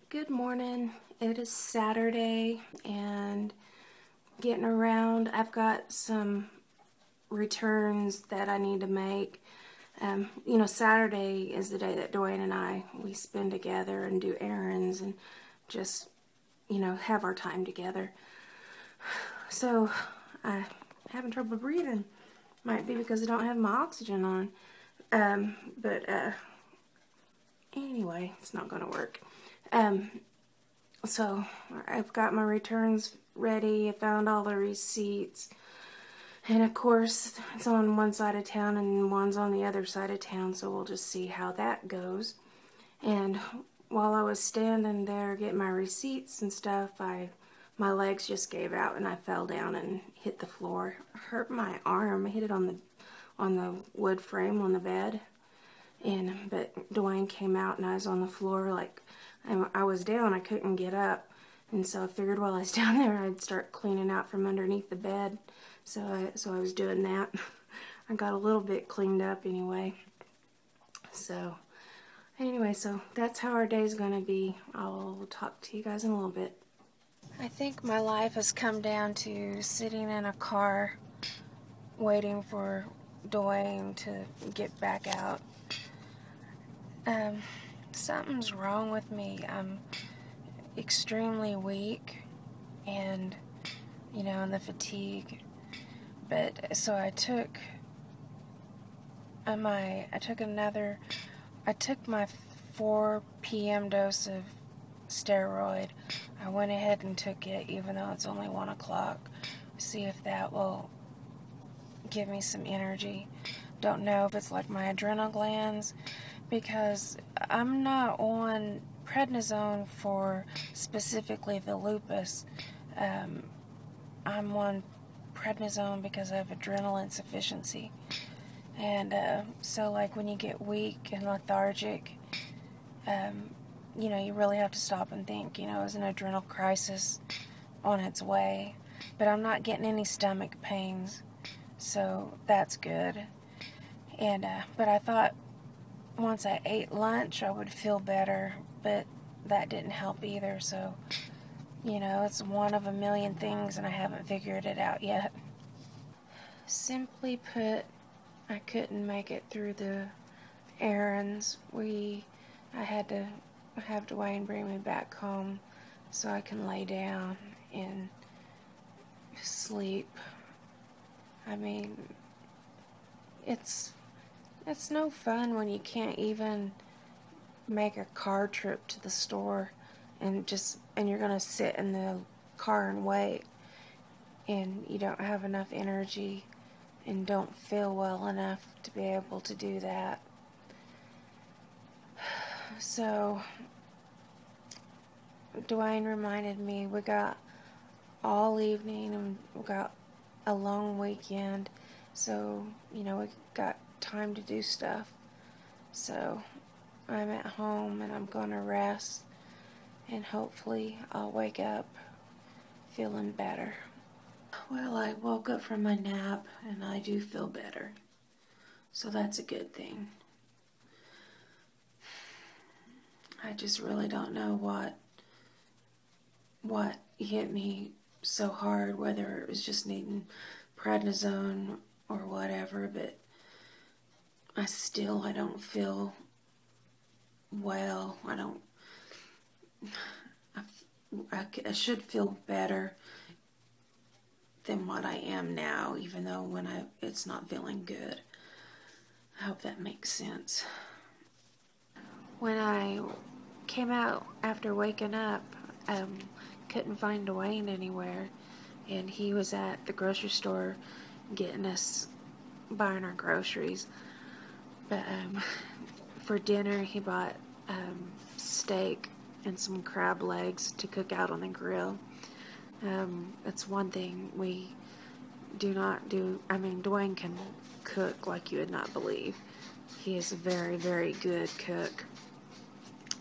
Good morning. It is Saturday and getting around. I've got some returns that I need to make. Saturday is the day that Dwayne and we spend together and do errands and just, have our time together. So I'm having trouble breathing. Might be because I don't have my oxygen on. Anyway, it's not going to work. So I've got my returns ready. I found all the receipts. And of course, it's on one side of town and one's on the other side of town, so we'll just see how that goes. And while I was standing there getting my receipts and stuff, my legs just gave out and I fell down and hit the floor. Hurt my arm. I hit it on the wood frame on the bed. But Dwayne came out and I was on the floor, like I was down. I couldn't get up, and so I figured while I was down there I'd start cleaning out from underneath the bed. So I was doing that. I got a little bit cleaned up anyway. So that's how our day's gonna be. I'll talk to you guys in a little bit. I think my life has come down to sitting in a car waiting for Dwayne to get back out. Something's wrong with me. I'm extremely weak and, and the fatigue. But, so I took my 4 p.m. dose of steroid. I went ahead and took it even though it's only 1 o'clock. See if that will give me some energy. Don't know if it's like my adrenal glands, because I'm not on prednisone for specifically the lupus. I'm on prednisone because I have adrenal insufficiency. And so like when you get weak and lethargic, you really have to stop and think, is an adrenal crisis on its way. But I'm not getting any stomach pains, so that's good. And but I thought once I ate lunch I would feel better, but that didn't help either. So, it's one of a million things and I haven't figured it out yet. Simply put, I couldn't make it through the errands. I had to have Dwayne bring me back home so I can lay down and sleep. I mean, it's no fun when you can't even make a car trip to the store and you're gonna sit in the car and wait, and you don't have enough energy and don't feel well enough to be able to do that. So Dwayne reminded me we got all evening and we got a long weekend, so we got time to do stuff. So I'm at home and I'm gonna rest, and hopefully I'll wake up feeling better. Well, I woke up from my nap and I do feel better, so that's a good thing. I just really don't know what hit me so hard, whether it was just needing prednisone or whatever, but I don't feel well. I should feel better than what I am now, even though it's not feeling good. I hope that makes sense. When I came out after waking up, couldn't find Dwayne anywhere, and he was at the grocery store buying our groceries. But for dinner he bought steak and some crab legs to cook out on the grill. That's one thing we do not do. I mean, Dwayne can cook like you would not believe. He is a very, very good cook.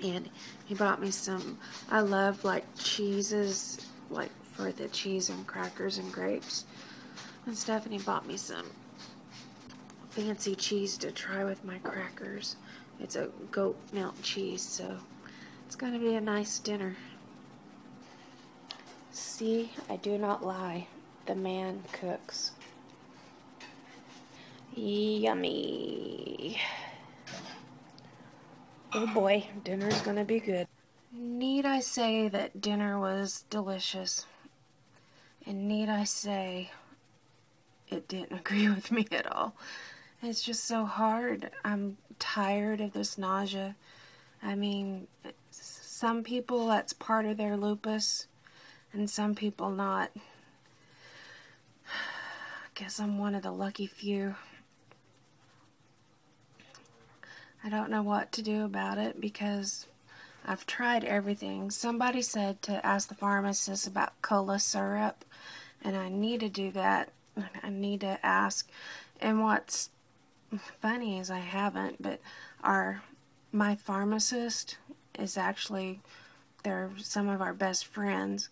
And he bought me some, I love like cheeses, like for the cheese and crackers and grapes and stuff, and he bought me some fancy cheese to try with my crackers. It's a goat milk cheese, so It's going to be a nice dinner. See, I do not lie. The man cooks. Yummy. Oh boy, dinner's going to be good. Need I say that dinner was delicious? And need I say it didn't agree with me at all? It's just so hard. I'm tired of this nausea. I mean, some people that's part of their lupus, and some people not. I guess I'm one of the lucky few. I don't know what to do about it because I've tried everything. Somebody said to ask the pharmacist about cola syrup, and I need to do that. I need to ask. And what's funny is I haven't, but my pharmacist is actually, they're some of our best friends,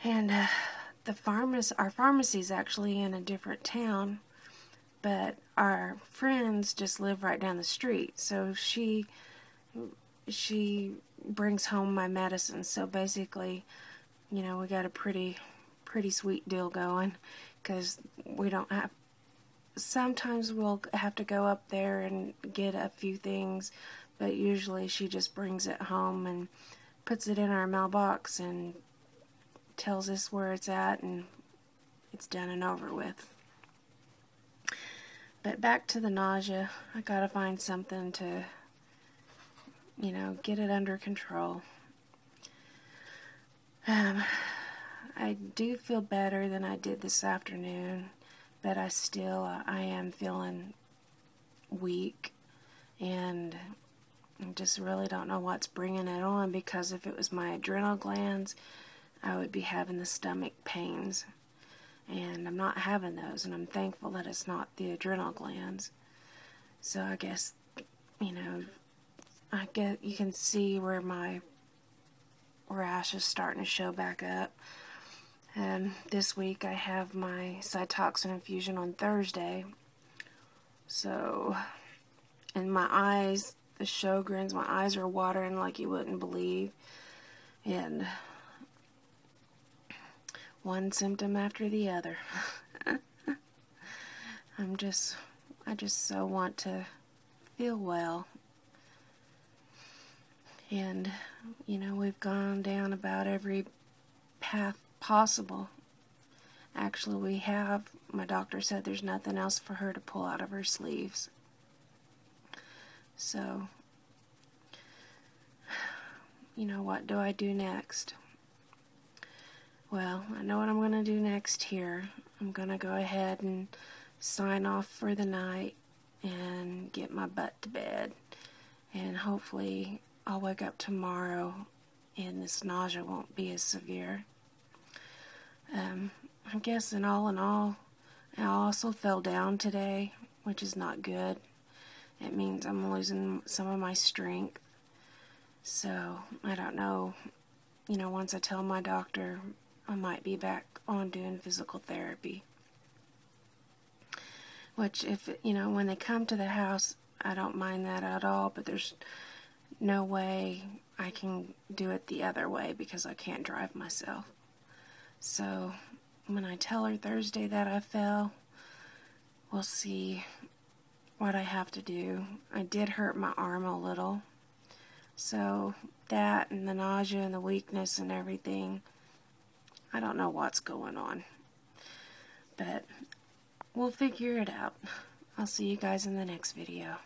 and our pharmacy is actually in a different town, but our friends just live right down the street, so she brings home my medicine. So basically, you know, we got a pretty sweet deal going, because we don't have, sometimes we'll have to go up there and get a few things, but usually she just brings it home and puts it in our mailbox and tells us where it's at, and it's done and over with. But back to the nausea. I gotta find something to, you know, get it under control. I do feel better than I did this afternoon, but I am feeling weak, and I just really don't know what's bringing it on, because if it was my adrenal glands, I would be having the stomach pains, and I'm not having those, and I'm thankful that it's not the adrenal glands. So I guess, you know, you can see where my rash is starting to show back up. This week I have my Cytoxin infusion on Thursday. So, and my eyes, the Sjogren's, my eyes are watering like you wouldn't believe. And one symptom after the other. I just so want to feel well. And, you know, we've gone down about every path possible. Actually, we have. My doctor said there's nothing else for her to pull out of her sleeves. So, you know, what do I do next? Well, I know what I'm going to do next here. I'm going to go ahead and sign off for the night and get my butt to bed. And hopefully I'll wake up tomorrow and this nausea won't be as severe. I guess in all, I also fell down today, which is not good. It means I'm losing some of my strength. So, I don't know. You know, once I tell my doctor, I might be back on doing physical therapy. Which, if, you know, when they come to the house, I don't mind that at all, but there's no way I can do it the other way because I can't drive myself. So, when I tell her Thursday that I fell, we'll see what I have to do. I did hurt my arm a little. So, that and the nausea and the weakness and everything, I don't know what's going on. But we'll figure it out. I'll see you guys in the next video.